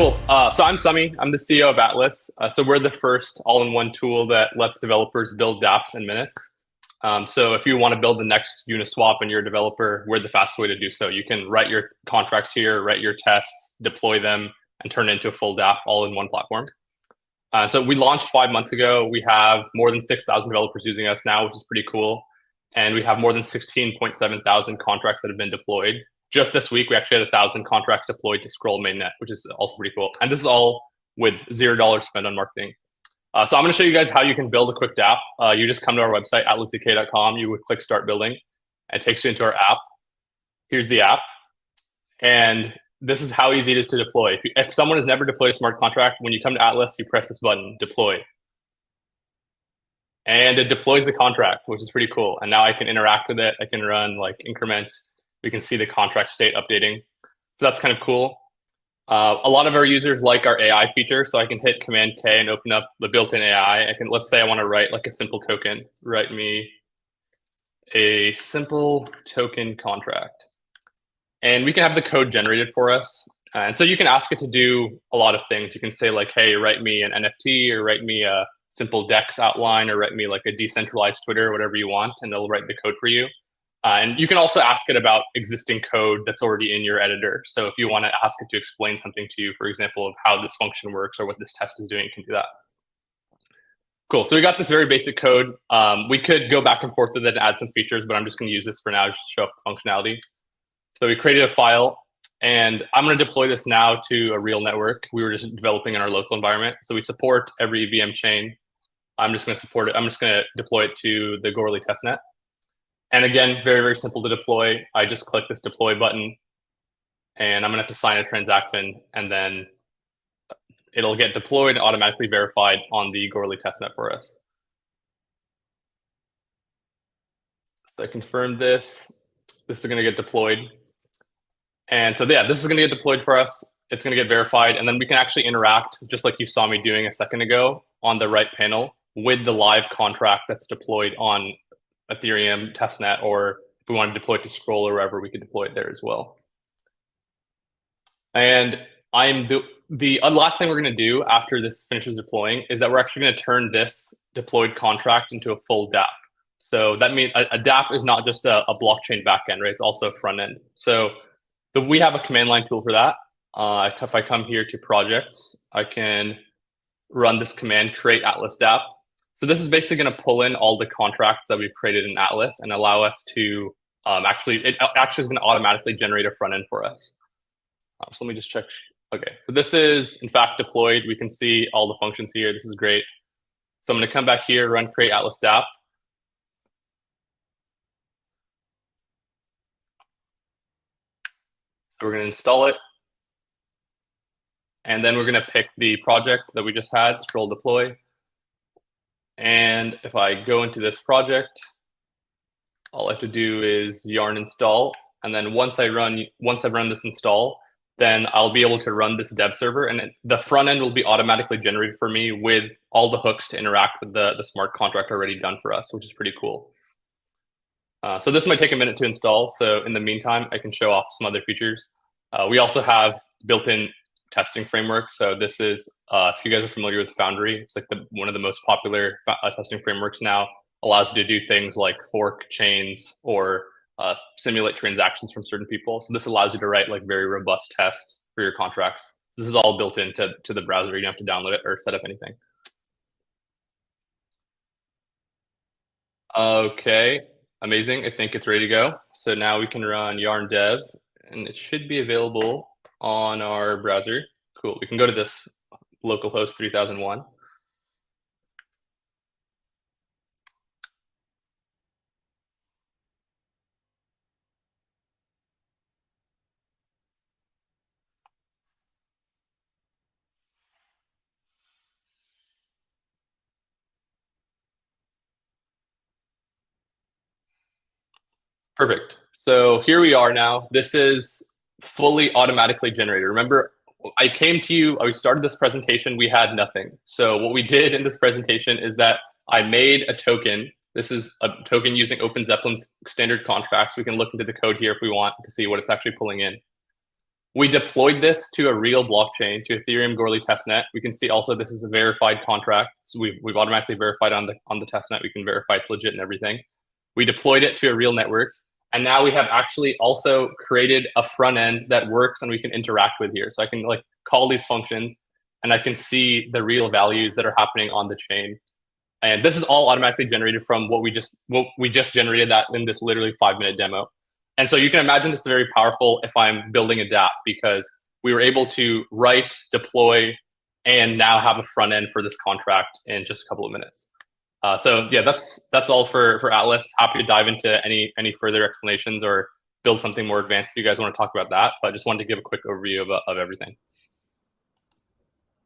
Cool. So I'm Sami. I'm the CEO of Atlas. So we're the first all-in-one tool that lets developers build dApps in minutes. So if you want to build the next Uniswap and you're a developer, we're the fastest way to do so. You can write your contracts here, write your tests, deploy them, and turn it into a full dApp all in one platform. So we launched 5 months ago. We have more than 6,000 developers using us now, which is pretty cool. And we have more than 16.7 thousand contracts that have been deployed. Just this week, we actually had 1,000 contracts deployed to Scroll mainnet, which is also pretty cool. And this is all with $0 spent on marketing. So I'm going to show you guys how you can build a quick dApp. You just come to our website, atlasdk.com. You would click Start Building, and it takes you into our app. Here's the app. And this is how easy it is to deploy. If someone has never deployed a smart contract, when you come to Atlas, you press this button, Deploy. And it deploys the contract, which is pretty cool. And now I can interact with it. I can run like increment. We can see the contract state updating. So that's kind of cool. A lot of our users like our AI feature. So I can hit Command K and open up the built-in AI. Let's say I want to write like a simple token. Write me a simple token contract. And we can have the code generated for us. And so you can ask it to do a lot of things. You can say like, hey, write me an NFT, or write me a simple DEX outline, or write me like a decentralized Twitter, or whatever you want, and it'll write the code for you. And you can also ask it about existing code that's already in your editor. So if you want to ask it to explain something to you, for example, of how this function works or what this test is doing, you can do that. Cool. So we got this very basic code. We could go back and forth with it and add some features, but I'm just going to use this for now just to show off the functionality. So we created a file, and I'm going to deploy this now to a real network. We were just developing in our local environment. So we support every VM chain. I'm just going to support it. I'm just going to deploy it to the Goerli testnet. And again, very, very simple to deploy. I just click this deploy button, and I'm going to have to sign a transaction, and then it'll get deployed and automatically verified on the Goerli testnet for us. So I confirmed this. This is going to get deployed. And so yeah, this is going to get deployed for us. It's going to get verified, and then we can actually interact, just like you saw me doing a second ago, on the right panel with the live contract that's deployed on Ethereum testnet, or if we want to deploy it to Scroll or wherever, we could deploy it there as well. And the last thing we're going to do after this finishes deploying is that we're actually going to turn this deployed contract into a full dApp. So that means a dApp is not just a blockchain backend, right? It's also a front end. So we have a command line tool for that. If I come here to projects, I can run this command, create Atlas dApp. So this is basically going to pull in all the contracts that we've created in Atlas and allow us to it actually is going to automatically generate a front end for us. So let me just check. Okay, so this is in fact deployed. We can see all the functions here. This is great. So I'm going to come back here, run create Atlas dApp. So we're going to install it. And then we're going to pick the project that we just had, scroll deploy. And if I go into this project, all I have to do is yarn install. And then once I've run this install, then I'll be able to run this dev server, and the front end will be automatically generated for me with all the hooks to interact with the smart contract already done for us, which is pretty cool. So this might take a minute to install. So in the meantime, I can show off some other features. We also have built-in testing framework. So this is, if you guys are familiar with Foundry, it's like one of the most popular testing frameworks now. Allows you to do things like fork chains or simulate transactions from certain people. So this allows you to write like very robust tests for your contracts. This is all built into the browser. You don't have to download it or set up anything. Okay, amazing. I think it's ready to go. So now we can run yarn dev, and it should be available on our browser. Cool. We can go to this localhost 3001. Perfect. So here we are now. This is fully automatically generated. Remember, I came to you, I started this presentation, we had nothing. So what we did in this presentation is that I made a token. This is a token using OpenZeppelin's standard contracts. We can look into the code here if we want to see what it's actually pulling in. We deployed this to a real blockchain, to Ethereum Goerli testnet. We can see also this is a verified contract. So we've automatically verified on the testnet. We can verify it's legit and everything. We deployed it to a real network. And now we have actually also created a front end that works and we can interact with here. So I can like call these functions and I can see the real values that are happening on the chain. And this is all automatically generated from what we just generated that in this literally 5-minute demo. And so you can imagine this is very powerful if I'm building a dApp, because we were able to write, deploy, and now have a front end for this contract in just a couple of minutes. So yeah, that's all for Atlas. Happy to dive into any further explanations or build something more advanced if you guys want to talk about that. But I just wanted to give a quick overview of everything.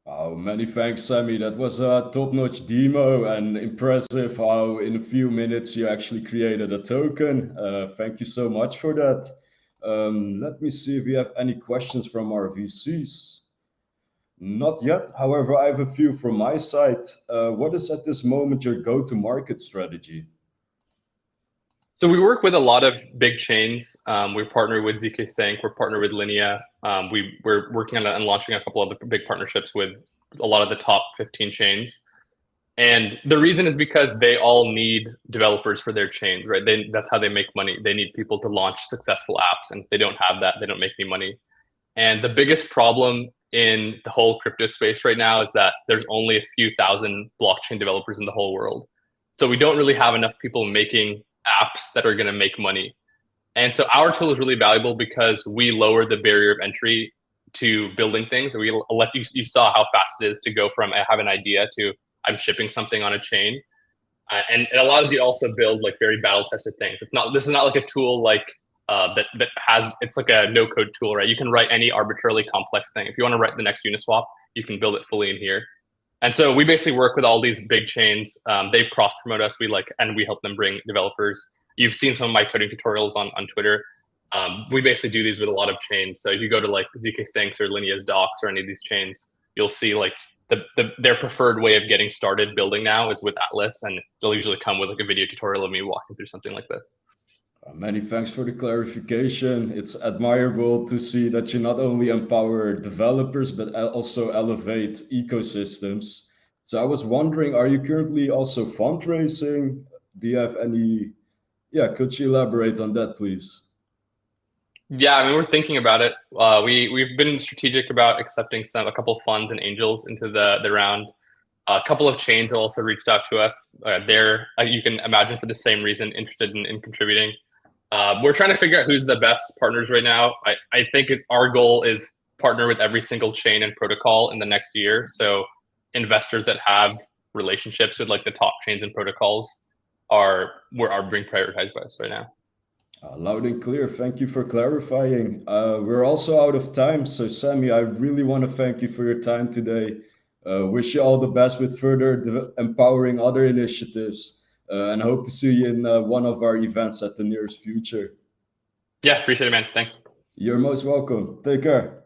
Oh, many thanks, Sammy. That was a top-notch demo and impressive how in a few minutes you actually created a token. Thank you so much for that. Let me see if we have any questions from our VCs. Not yet. However, I have a few from my side. What is at this moment your go-to-market strategy? So we work with a lot of big chains. We partner with ZK Sync. We're partnered with Linea. We're working on launching a couple of the big partnerships with a lot of the top 15 chains. And the reason is because they all need developers for their chains, right? That's how they make money. They need people to launch successful apps. And if they don't have that, they don't make any money. And the biggest problem in the whole crypto space right now is that there's only a few thousand blockchain developers in the whole world. So we don't really have enough people making apps that are going to make money. And so our tool is really valuable because we lower the barrier of entry to building things. We let you saw how fast it is to go from I have an idea to I'm shipping something on a chain. And it allows you to also build like very battle tested things. This is not like a tool like it's like a no code tool, right? You can write any arbitrarily complex thing. If you want to write the next Uniswap, you can build it fully in here. And so we basically work with all these big chains. They cross promote us. And we help them bring developers. You've seen some of my coding tutorials on Twitter. We basically do these with a lot of chains. So if you go to like ZK Syncs or Linea's docs or any of these chains, you'll see like their preferred way of getting started building now is with Atlas, and they'll usually come with like a video tutorial of me walking through something like this. Many thanks for the clarification. It's admirable to see that you not only empower developers, but also elevate ecosystems. So I was wondering, are you currently also fundraising? Do you have any? Yeah, could you elaborate on that, please? Yeah, I mean, we're thinking about it. We've been strategic about accepting a couple of funds and angels into the round. A couple of chains have also reached out to us. They're, you can imagine, for the same reason, interested in contributing. We're trying to figure out who's the best partners right now. I think our goal is partner with every single chain and protocol in the next year. So investors that have relationships with like the top chains and protocols are being prioritized by us right now. Loud and clear. Thank you for clarifying. We're also out of time. So Sammy, I really want to thank you for your time today. Wish you all the best with further empowering other initiatives. And hope to see you in one of our events at the nearest future. Yeah, appreciate it, man. Thanks. You're most welcome. Take care.